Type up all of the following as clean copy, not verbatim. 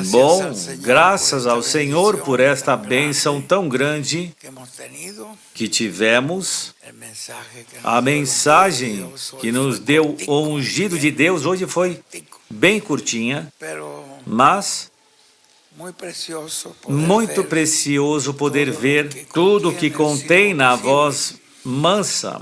Bom, graças ao Senhor por esta bênção tão grande que tivemos. A mensagem que nos deu o ungido de Deus hoje foi bem curtinha, mas muito precioso poder ver tudo que contém na voz mansa.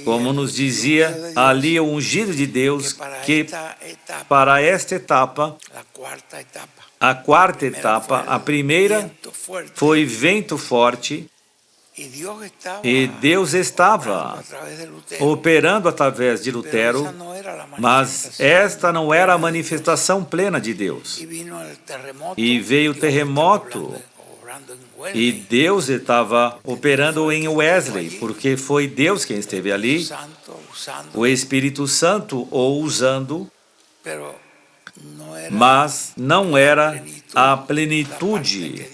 Como nos dizia ali o ungido de Deus, que para esta etapa, a quarta etapa, a primeira foi vento forte, e Deus estava operando através de Lutero, mas esta não era a manifestação plena de Deus. E veio o terremoto, e Deus estava operando em Wesley, porque foi Deus quem esteve ali, o Espírito Santo o usando, mas não era a plenitude,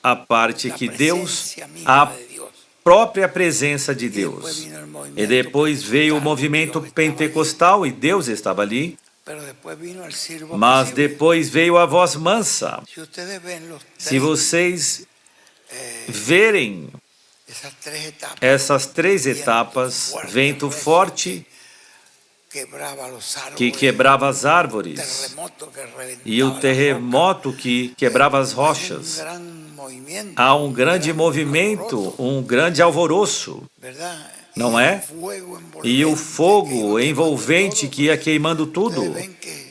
a parte que Deus, a própria presença de Deus. E depois veio o movimento pentecostal e Deus estava ali, mas depois veio a voz mansa. Se vocês verem essas três etapas, vento forte que quebrava as árvores e o terremoto que quebrava as rochas, há um grande movimento, um grande alvoroço, não é? E o fogo envolvente que ia queimando tudo.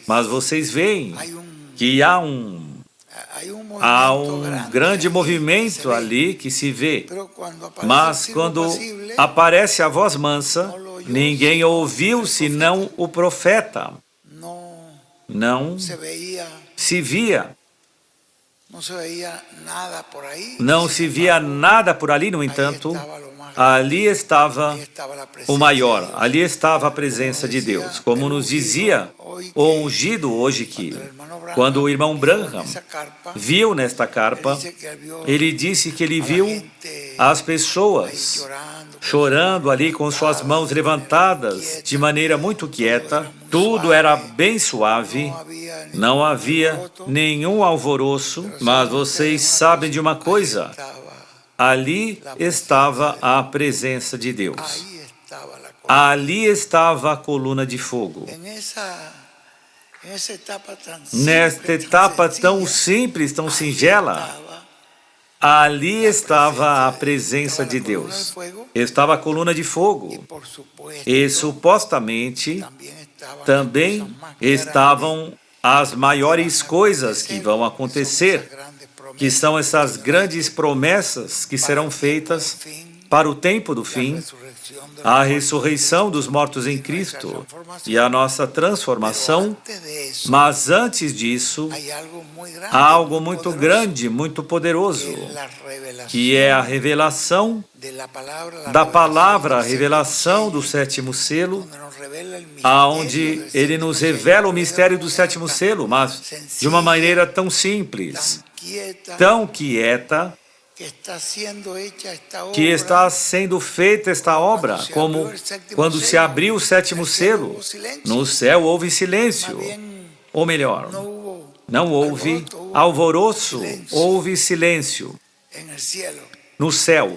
Mas vocês veem que há um grande movimento ali que se vê. Mas quando aparece a voz mansa, ninguém ouviu senão o profeta. Não se via. Não se via nada por ali, no entanto, ali estava o maior, ali estava a presença de Deus. Como nos dizia o ungido hoje que, quando o irmão Branham viu nesta carpa, ele disse que ele viu as pessoas chorando ali com suas mãos levantadas de maneira muito quieta, tudo era bem suave, não havia nenhum alvoroço, mas vocês sabem de uma coisa, ali estava a presença de Deus, ali estava a coluna de fogo. Nesta etapa tão simples, tão singela, ali estava a presença de Deus. Estava a coluna de fogo. E supostamente também estavam as maiores coisas que vão acontecer, que são essas grandes promessas que serão feitas para o tempo do fim, a ressurreição dos mortos em Cristo e a nossa transformação. Mas antes disso, há algo muito grande, muito poderoso, que é a revelação da palavra, a revelação do sétimo selo, aonde ele nos revela o mistério do sétimo selo, mas de uma maneira tão simples, tão quieta, que está sendo feita esta obra, como quando se abriu o sétimo selo, no céu houve silêncio, ou melhor, não houve alvoroço, houve silêncio no céu.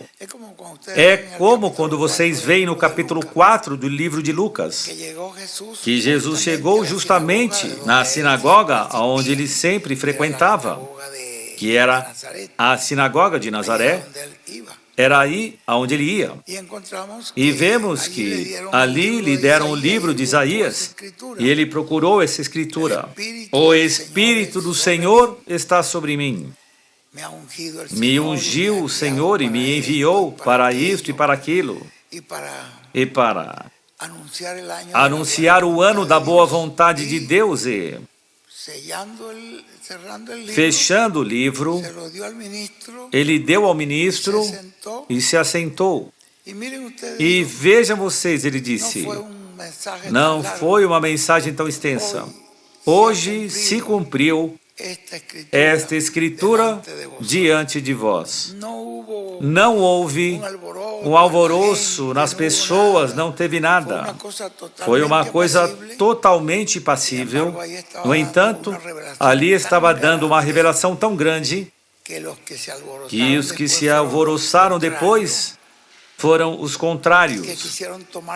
É como quando vocês veem no capítulo 4 do livro de Lucas, que Jesus chegou justamente na sinagoga onde ele sempre frequentava, que era a sinagoga de Nazaré, era aí aonde ele ia. E vemos que ali lhe deram o livro de Isaías, e ele procurou essa escritura. O Espírito do Senhor está sobre mim. Me ungiu o Senhor e me enviou para isto e para aquilo, e para anunciar o ano da boa vontade de Deus, e fechando o livro, ele deu ao ministro e se assentou. E vejam vocês, ele disse, não foi uma mensagem tão extensa. Hoje se cumpriu esta escritura diante de vós. Não houve um alvoroço nas pessoas, não teve nada. Foi uma coisa totalmente passível. No entanto, ali estava dando uma revelação tão grande que os que se alvoroçaram depois foram os contrários,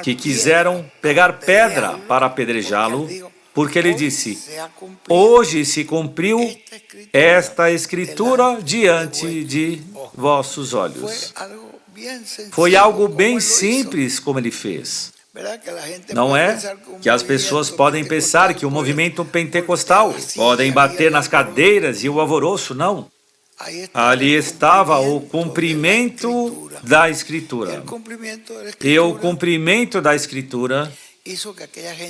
que quiseram pegar pedra para apedrejá-lo, porque ele disse: hoje se cumpriu esta escritura diante de vossos olhos. Foi algo bem simples como ele fez. Não é que as pessoas podem pensar que o movimento pentecostal podem bater nas cadeiras e o alvoroço, não. Ali estava o cumprimento da Escritura. E o cumprimento da Escritura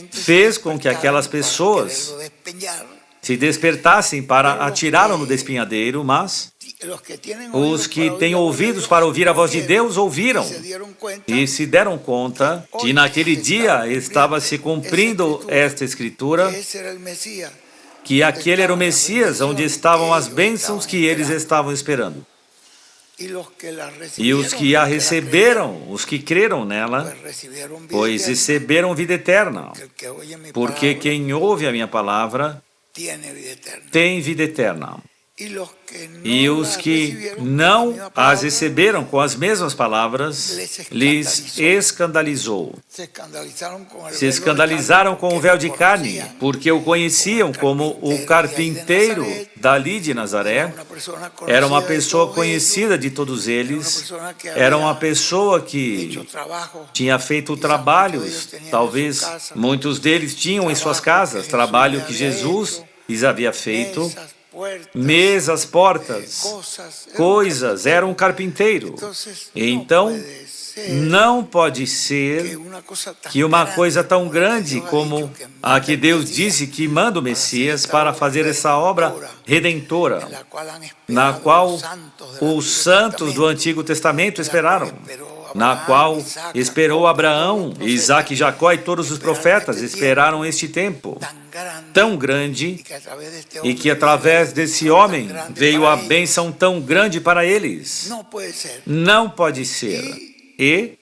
fez com que aquelas pessoas se despertassem para atirá-lo no despenhadeiro, mas os que têm ouvidos para ouvir a voz de Deus ouviram e se deram conta que naquele dia estava se cumprindo esta Escritura, que aquele era o Messias, onde estavam as bênçãos que eles estavam esperando. E os que a receberam, os que creram nela, pois receberam vida eterna. Porque quem ouve a minha palavra tem vida eterna. E os que não as receberam com as mesmas palavras, lhes escandalizou. Se escandalizaram com o véu de carne, porque o conheciam como o carpinteiro dali de Nazaré. Era uma pessoa conhecida de todos eles. Era uma pessoa que tinha feito trabalhos, talvez muitos deles tinham em suas casas, trabalho que Jesus lhes havia feito. Mesas, portas, coisas, era um carpinteiro. Então, não pode ser que uma coisa tão grande como a que Deus disse que manda o Messias para fazer essa obra redentora, na qual os santos do Antigo Testamento esperaram, na qual esperou Abraão, Isaac, Jacó e todos os profetas esperaram este tempo tão grande, e que através desse homem veio a bênção tão grande para eles. Não pode ser. E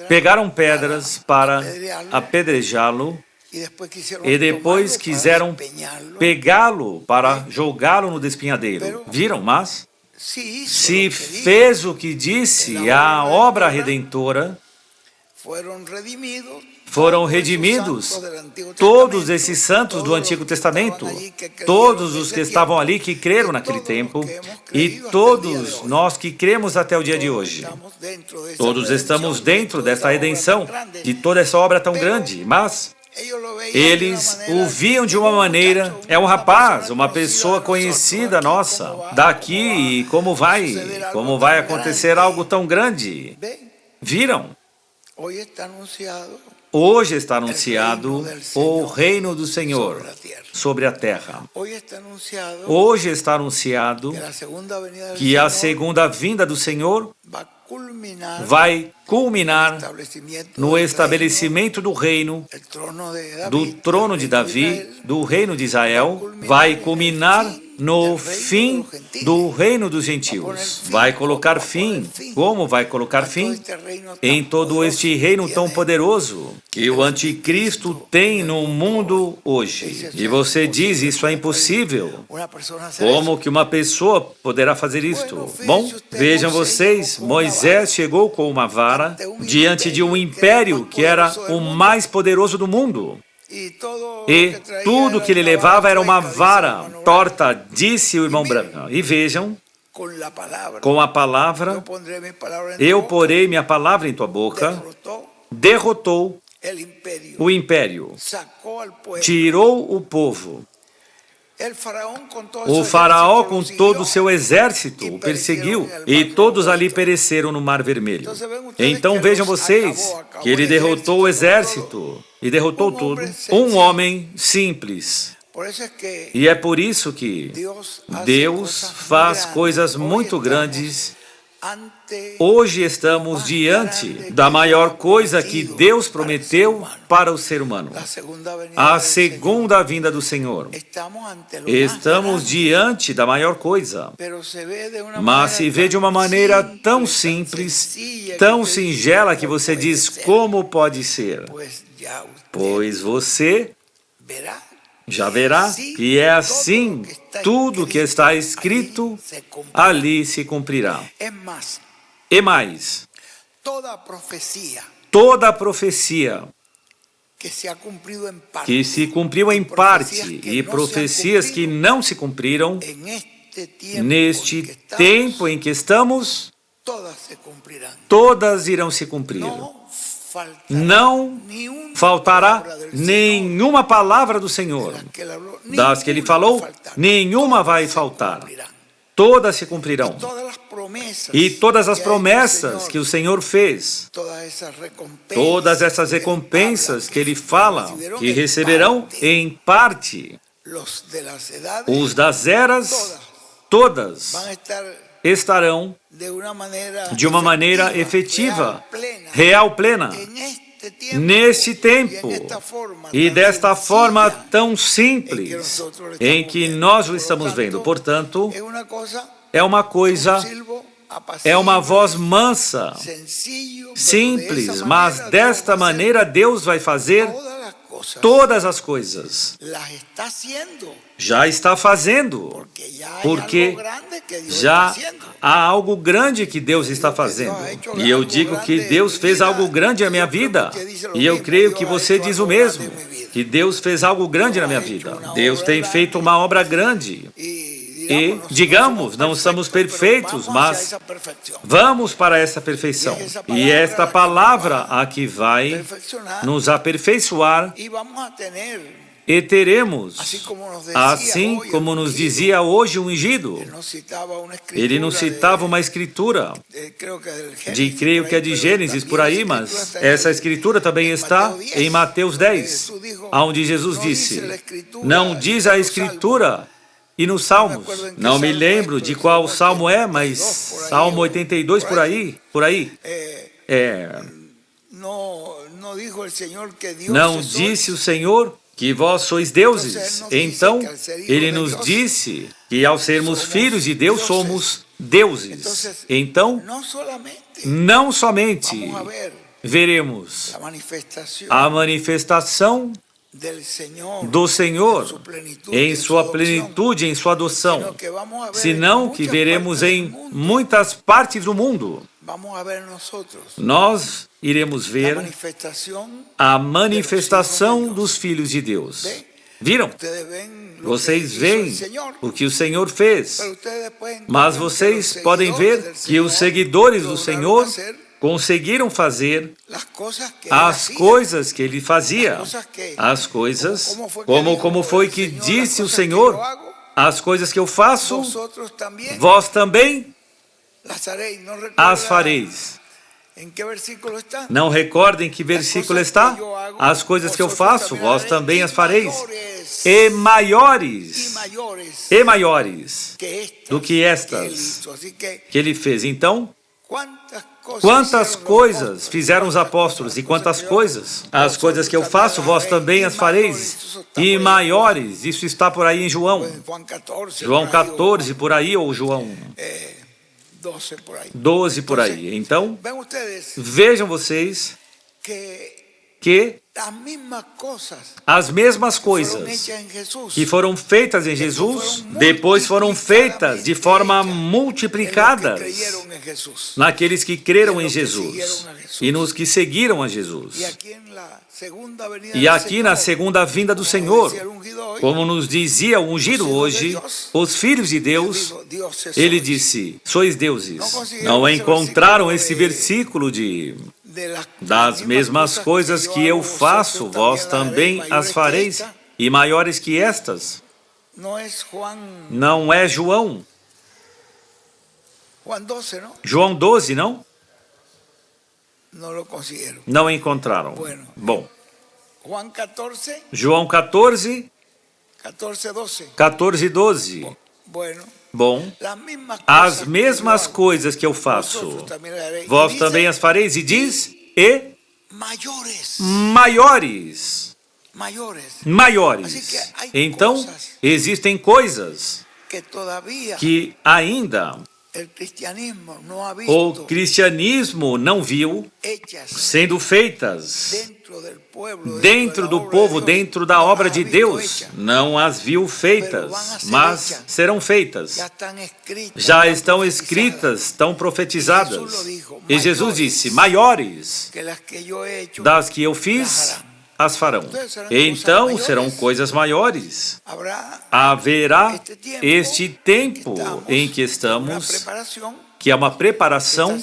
pegaram pedras para apedrejá-lo, e depois quiseram pegá-lo para jogá-lo no despenhadeiro. Viram? Mas se fez o que disse a obra redentora, foram redimidos todos esses santos do Antigo Testamento, todos os que estavam ali que creram naquele tempo, e todos nós que cremos até o dia de hoje. Todos estamos dentro dessa redenção, de toda essa obra tão grande, mas eles o viam de uma maneira, é um rapaz, uma pessoa conhecida nossa, daqui, como vai acontecer algo tão grande? Viram? Hoje está anunciado o reino do Senhor sobre a terra. Hoje está anunciado que a segunda vinda do Senhor vai culminar no estabelecimento do reino, do trono de Davi, do reino de Israel, vai culminar no fim do reino dos gentios. Vai colocar fim. Como vai colocar fim? Em todo este reino tão poderoso que o anticristo tem no mundo hoje. E você diz, isso é impossível. Como que uma pessoa poderá fazer isto? Bom, vejam vocês, Moisés chegou com uma vara diante de um império que era o mais poderoso do mundo. E tudo que ele levava era uma vara torta, disse o irmão Branham. E vejam, com a palavra, eu porei minha palavra em tua boca, derrotou o império, tirou o povo. O faraó com todo o seu exército o perseguiu e todos ali pereceram no Mar Vermelho. Então vejam vocês que ele derrotou o exército e derrotou tudo. Um homem simples. E é por isso que Deus faz coisas muito grandes Hoje estamos diante da maior coisa que Deus prometeu para o ser humano, a segunda vinda do Senhor. Estamos diante da maior coisa, mas se vê de uma maneira tão simples, tão singela, que você diz: como pode ser? Pois você já verá que é assim, tudo que está escrito ali se cumprirá. E mais, toda a profecia que se cumpriu em parte e profecias que não se cumpriram, neste tempo em que estamos, todas irão se cumprir. Não faltará nenhuma palavra do Senhor. Das que Ele falou, nenhuma vai faltar. Todas se cumprirão. E todas as promessas que o Senhor fez, todas essas recompensas que Ele fala, que receberão em parte, os das eras, todas estarão de uma maneira efetiva, real, plena, neste tempo e desta forma tão simples em que nós o estamos vendo. Portanto, é uma coisa, é uma voz mansa, simples, mas desta maneira Deus vai fazer todas as coisas. Já está fazendo, porque já há algo grande que Deus está fazendo. E eu digo que Deus fez algo grande na minha vida. E eu creio que você diz o mesmo, que Deus fez algo grande na minha vida. Deus tem feito uma obra grande. E, digamos, não somos perfeitos, mas vamos para essa perfeição. E esta palavra aqui vai nos aperfeiçoar e teremos, assim como nos dizia hoje o ungido. Ele não citava uma escritura, creio que é de Gênesis por aí, mas essa escritura também está em Mateus 10, onde Jesus disse: não diz a escritura. E nos Salmos, não me lembro de qual Salmo é, mas Salmo 82 por aí. Não disse o Senhor que vós sois deuses. Então, Ele nos disse que ao sermos filhos de Deus, somos deuses. Então, não somente veremos a manifestação do Senhor em sua plenitude, em sua adoção, senão que veremos em muitas partes do mundo. Nós iremos ver a manifestação dos filhos de Deus. Viram? Vocês veem o que o Senhor fez, mas vocês podem ver que os seguidores do Senhor conseguiram fazer as coisas que Ele fazia, as coisas, como foi que disse o Senhor: as coisas que eu faço, vós também as fareis. Não recordem que versículo está? As coisas que eu faço, vós também as fareis. E maiores do que estas que Ele fez. Então, quantas coisas fizeram os apóstolos e quantas coisas? As coisas que eu faço, vós também as fareis. E maiores, isso está por aí em João 14 por aí, ou João 12 por aí. Então, vejam vocês que as mesmas coisas que foram feitas em Jesus, depois foram feitas de forma multiplicadas naqueles que creram em Jesus e nos que seguiram a Jesus. E aqui na segunda vinda do Senhor, como nos dizia o ungido hoje, os filhos de Deus, Ele disse: sois deuses. Não encontraram esse versículo das mesmas coisas que eu faço, vós também as fareis, e maiores que estas. Não é João? João 12, não? Não encontraram. Bom, João 14, 14 e 12. Bom, as mesmas coisas que eu faço, vós também as fareis, e diz, e maiores. Então, existem coisas que ainda o cristianismo não viu sendo feitas dentro do povo, dentro da obra de Deus. Não as viu feitas, mas serão feitas. Já estão escritas, estão profetizadas. E Jesus disse, maiores das que eu fiz, as farão. Então serão coisas maiores. Haverá este tempo em que estamos, que é uma preparação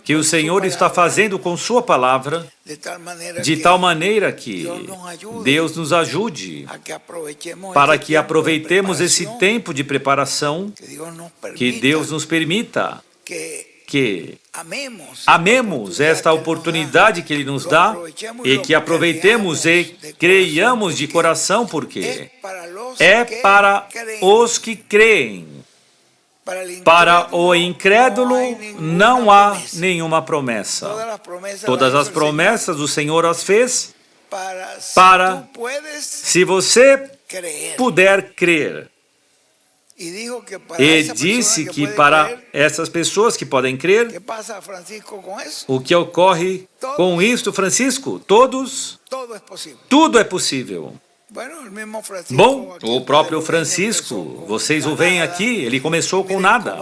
que o Senhor está fazendo com Sua palavra, de tal maneira que Deus nos ajude para que aproveitemos esse tempo de preparação, que Deus nos permita que amemos esta oportunidade que Ele nos dá e que aproveitemos e creiamos de coração, porque é para os que creem. Para o incrédulo não há nenhuma promessa. Todas as promessas o Senhor as fez para, se você puder crer. E disse que para essas pessoas que podem crer, o que ocorre com isto, Francisco? Tudo é possível. Bom, o próprio Francisco, vocês o veem aqui, ele começou com nada.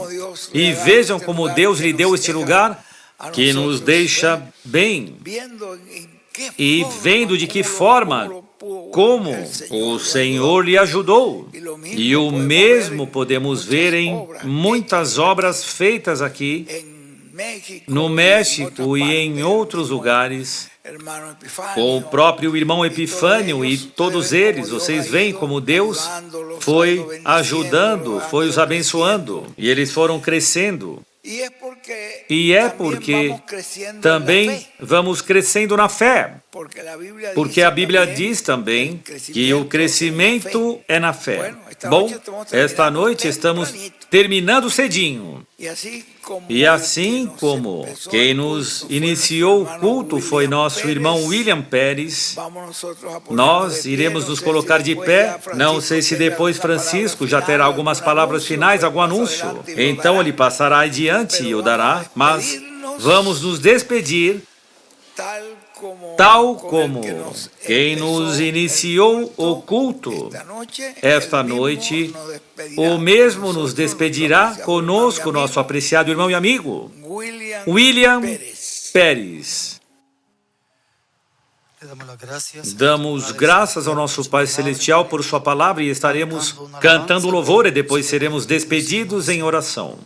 E vejam como Deus lhe deu este lugar que nos deixa bem. E vendo de que forma, como o Senhor lhe ajudou. E o mesmo podemos ver em muitas obras feitas aqui, no México e em outros lugares, com o próprio irmão Epifânio e todos eles. Vocês veem como Deus foi ajudando, foi os abençoando, e eles foram crescendo. E é porque também vamos crescendo na fé, porque a Bíblia diz também que o crescimento é na fé. Bom, esta noite estamos terminando cedinho. E assim como quem nos iniciou o culto foi nosso irmão William Pérez, nós iremos nos colocar de pé. Não sei se depois Francisco já terá algumas palavras finais, algum anúncio. Então ele passará adiante e o dará, mas vamos nos despedir tal como quem nos iniciou o culto. Esta noite, o mesmo nos despedirá conosco, nosso apreciado irmão e amigo, William Pérez. Damos graças ao nosso Pai Celestial por Sua palavra e estaremos cantando louvor e depois seremos despedidos em oração.